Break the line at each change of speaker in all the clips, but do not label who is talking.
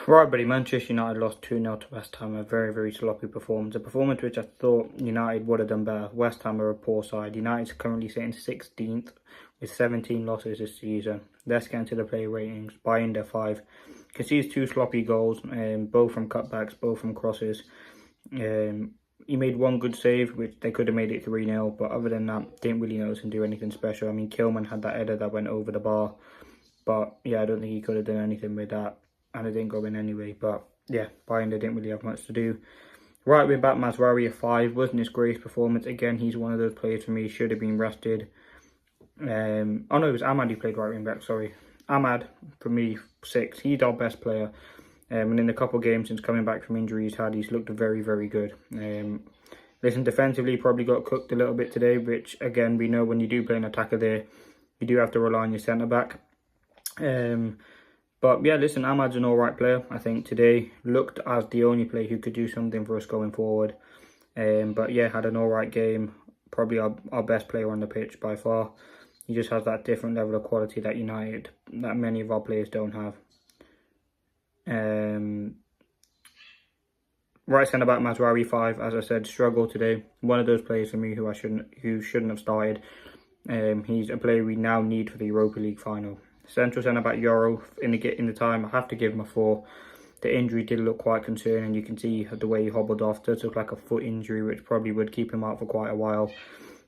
Right, buddy, Manchester United lost 2-0 to West Ham, a very, very sloppy performance. A performance which I thought United would have done better. West Ham are a poor side. United's currently sitting 16th with 17 losses this season. Let's get into the player ratings. Bayern 5. Concedes 2 sloppy goals, both from cutbacks, both from crosses. He made one good save, which they could have made it 3-0, but other than that, didn't really notice him do anything special. I mean, Kilman had that header that went over the bar, but yeah, I don't think he could have done anything with that. And it didn't go in anyway. But yeah, Bayern didn't really have much to do. Right wing back Mazraoui 5. Wasn't his greatest performance. Again, he's one of those players for me. Should have been rested. Oh no, it was Ahmad who played right wing back. Sorry, Ahmad for me 6. He's our best player. And in the couple of games since coming back from injury he's looked very, very good. Listen, defensively probably got cooked a little bit today, which again we know when you do play an attacker there, you do have to rely on your centre back. But yeah, listen, Ahmad's an alright player. I think today looked as the only player who could do something for us going forward. But yeah, had an alright game. Probably our best player on the pitch by far. He just has that different level of quality that many of our players don't have. Right centre back Mazraoui 5, as I said, struggled today. One of those players for me who shouldn't have started. He's a player we now need for the Europa League final. Central centre back Yoro in the time, I have to give him a 4. The injury did look quite concerning. You can see the way he hobbled off. Does look like a foot injury, which probably would keep him out for quite a while.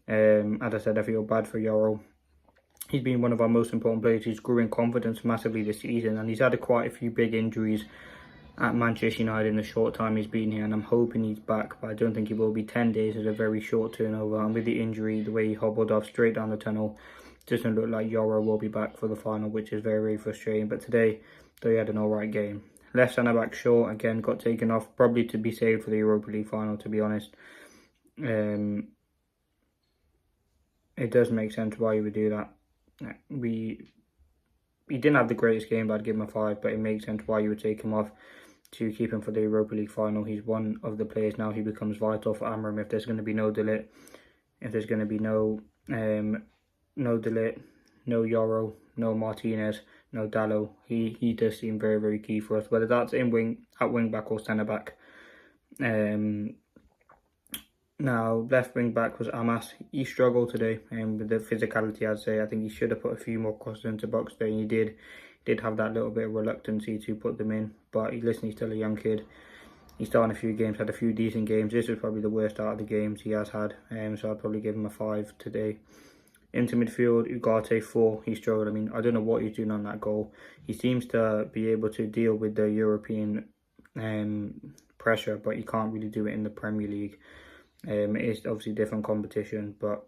As I said, I feel bad for Yoro. He's been one of our most important players. He's grew in confidence massively this season, and he's had quite a few big injuries at Manchester United in the short time he's been here, and I'm hoping he's back, but I don't think he will be. 10 days is a very short turnover, and with the injury, the way he hobbled off straight down the tunnel, doesn't look like Yoro will be back for the final, which is very, very frustrating. But today, though, he had an alright game. Left centre back Shaw, again, got taken off, probably to be saved for the Europa League final, to be honest. It does make sense why you would do that. He didn't have the greatest game, but I'd give him a 5, but it makes sense why you would take him off to keep him for the Europa League final. He's one of the players now who becomes vital for Amorim if there's going to be no De Ligt, if there's going to be no De Ligt, no Yoro, no Martinez, no Dalot. He does seem very, very key for us, whether that's at wing back or centre back. Now, left wing back was Amas. He struggled today with the physicality, I'd say. I think he should have put a few more crosses into box there, and he did have that little bit of reluctancy to put them in. But listen, he's still a young kid. He's started a few games, had a few decent games. This is probably the worst out of the games he has had, so I'd probably give him a 5 today. Into midfield, Ugarte 4. He struggled. I mean, I don't know what he's doing on that goal. He seems to be able to deal with the European pressure, but he can't really do it in the Premier League. It is obviously different competition, but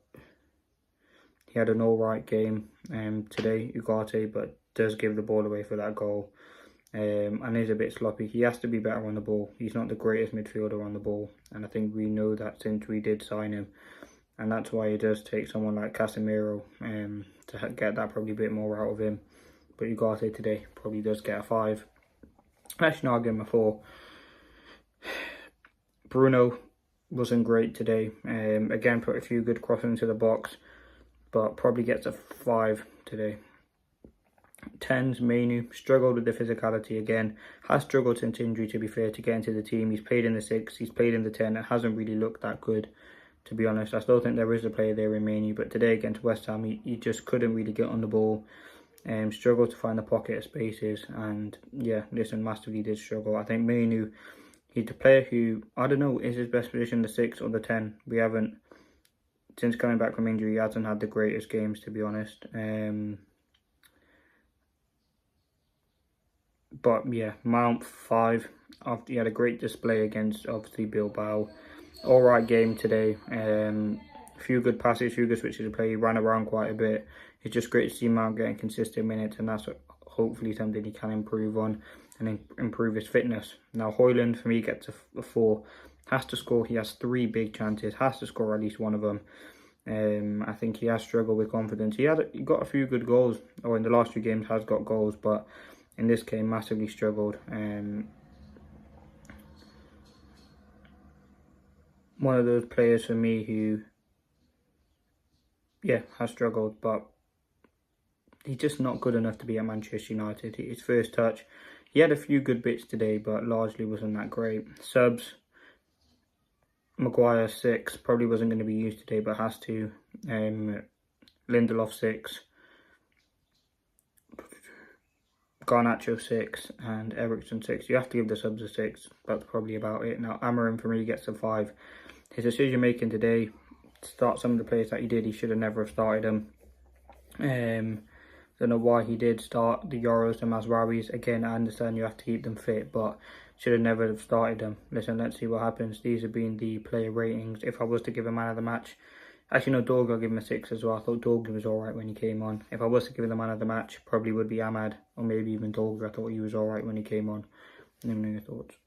he had an alright game today, Ugarte, but does give the ball away for that goal. And is a bit sloppy. He has to be better on the ball. He's not the greatest midfielder on the ball, and I think we know that since we did sign him. And that's why it does take someone like Casemiro to get that probably a bit more out of him. But Ugarte today probably does get a 5. Actually, no, I'll give him a 4. Bruno wasn't great today. Again, put a few good crosses into the box, but probably gets a 5 today. 10's Mainoo, struggled with the physicality again. Has struggled since injury, to be fair, to get into the team. He's played in the 6, he's played in the 10. It hasn't really looked that good, to be honest. I still think there is a player there in Mainoo, but today against West Ham, he just couldn't really get on the ball. Struggled to find the pocket of spaces, and yeah, listen, massively did struggle. I think Mainoo, he's the player who, I don't know, is his best position the 6 or the 10. We haven't, since coming back from injury, he hasn't had the greatest games, to be honest. But yeah, Mount 5. He had a great display against, obviously, Bilbao. Alright game today. A few good passes, few good switches of play. He ran around quite a bit. It's just great to see Mount getting consistent minutes, and that's hopefully something he can improve on and improve his fitness. Now, Højlund, for me, gets a 4. Has to score. He has 3 big chances. Has to score at least one of them. I think he has struggled with confidence. He got a few good goals, or in the last few games has got goals, but in this game massively struggled. One of those players for me who, yeah, has struggled, but he's just not good enough to be at Manchester United. His first touch, he had a few good bits today, but largely wasn't that great. Subs, Maguire 6, probably wasn't going to be used today, but has to. Lindelof 6, Garnacho 6, and Eriksen 6. You have to give the subs a 6. That's probably about it. Now, Amorim for me gets a 5. His decision making today, start some of the players that he did, he should have never have started them. Don't know why he did start the Yoros and Mazraouis. Again, I understand you have to keep them fit, but should have never have started them. Listen, let's see what happens. These have been the player ratings. If I was to give a man of the match, actually no, Dorgu, I'll give him a 6 as well. I thought Dorgu was alright when he came on. If I was to give him the man of the match, probably would be Ahmad, or maybe even Dorgu. I thought he was alright when he came on. Let me know your thoughts.